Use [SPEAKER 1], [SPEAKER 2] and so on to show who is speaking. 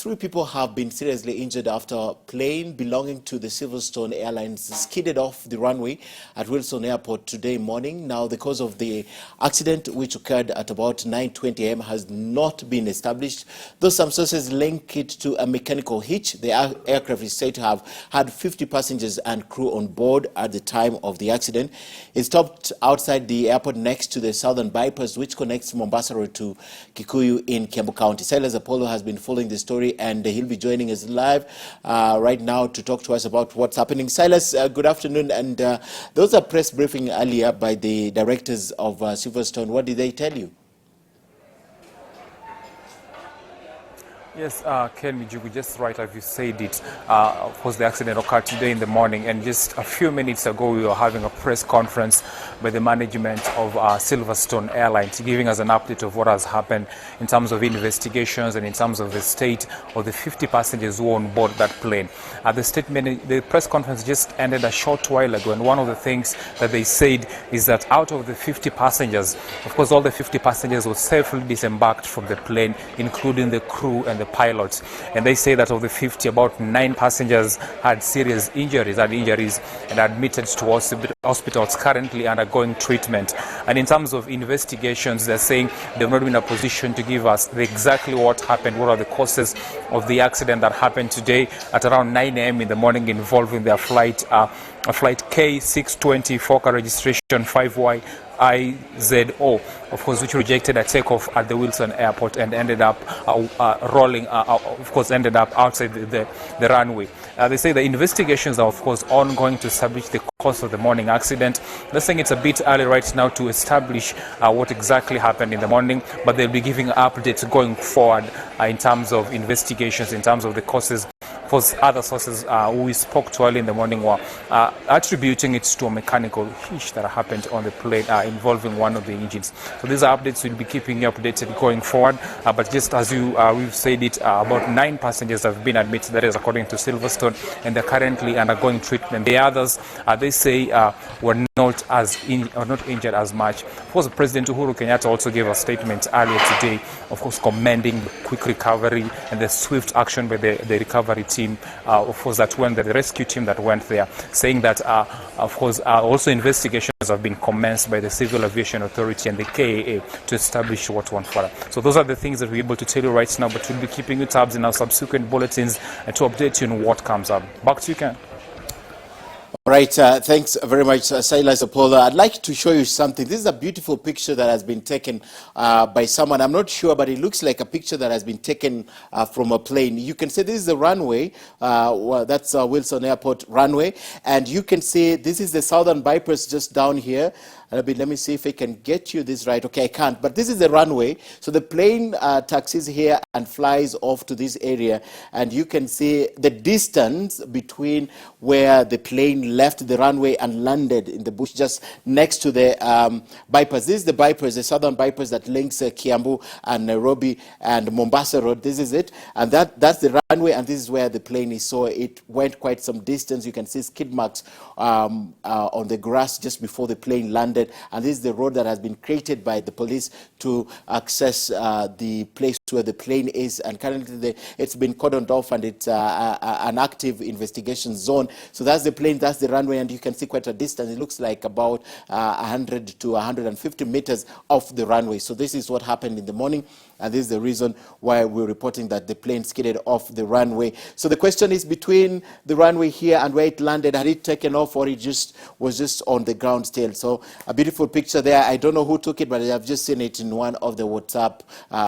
[SPEAKER 1] 3 people have been seriously injured after a plane belonging to the Silverstone airlines skidded off the runway at Wilson Airport today morning. Now, the cause of the accident, which occurred at about 9:20 a.m., has not been established, though some sources link it to a mechanical hitch. The aircraft is said to have had 50 passengers and crew on board at the time of the accident. It stopped outside the airport next to the southern bypass, which connects Mombasa Road to Kikuyu in Kiambu County. Silas Apollo has been following the story, and he'll be joining us live right now to talk to us about what's happening. Silas, good afternoon. And there was a press briefing earlier by the directors of Silverstone. What did they tell you?
[SPEAKER 2] Yes, Ken Mijugu, just right as you said it, of course the accident occurred today in the morning, and just a few minutes ago we were having a press conference by the management of Silverstone Airlines, giving us an update of what has happened in terms of investigations and in terms of the state of the 50 passengers who were on board that plane. The press conference just ended a short while ago, and one of the things that they said is that out of the 50 passengers, of course all the 50 passengers were safely disembarked from the plane, including the crew and the pilots, and they say that of the 50, about 9 passengers had serious injuries, and admitted to hospitals currently undergoing treatment. And in terms of investigations, they're saying they've not been in a position to give us exactly what happened, what are the causes of the accident that happened today at around 9 a.m. in the morning, involving their flight K620 Fokker registration 5YIZO, of course, which rejected a takeoff at the Wilson Airport and ended up ended up outside the runway. They say the investigations are, of course, ongoing to establish the cause of the morning accident. They're saying it's a bit early right now to establish what exactly happened in the morning, but they'll be giving updates going forward in terms of investigations, in terms of the causes. Of course, other sources who we spoke to early in the morning were attributing it to a mechanical hitch that happened on the plane involving one of the engines. So these are updates we'll be keeping you updated going forward. But just as we've said it, about 9 passengers have been admitted, that is according to Silverstone, and they're currently undergoing treatment. The others, they say, were not injured as much. Of course, President Uhuru Kenyatta also gave a statement earlier today, of course, commending the quick recovery and the swift action by the recovery team, of course, that went, the rescue team that went there, saying that, of course, also investigations have been commenced by the Civil Aviation Authority and the KAA to establish what went further. So those are the things that we're able to tell you right now, but we'll be keeping you tabs in our subsequent bulletins and to update you on what comes up. Back to you, Ken.
[SPEAKER 1] All right, thanks very much, Silas Apollo. I'd like to show you something. This is a beautiful picture that has been taken by someone. I'm not sure, but it looks like a picture that has been taken from a plane. You can see this is the runway. That's Wilson Airport runway. And you can see this is the southern bypass just down here. Let me see if I can get you this right. Okay, I can't. But this is the runway. So the plane taxis here and flies off to this area. And you can see the distance between where the plane left the runway and landed in the bush just next to the bypass. This is the bypass, the southern bypass that links Kiambu and Nairobi and Mombasa Road. This is it. And that's the runway, and this is where the plane is. So it went quite some distance. You can see skid marks on the grass just before the plane landed. And this is the road that has been created by the police to access the place where the plane is. And currently it's been cordoned off, and it's an active investigation zone. So that's the plane, that's the runway, and you can see quite a distance. It looks like about 100 to 150 meters off the runway. So this is what happened in the morning, and this is the reason why we're reporting that the plane skidded off the runway. So the question is, between the runway here and where it landed, had it taken off, or it was just on the ground still? So a beautiful picture there. I don't know who took it, but I've just seen it in one of the WhatsApp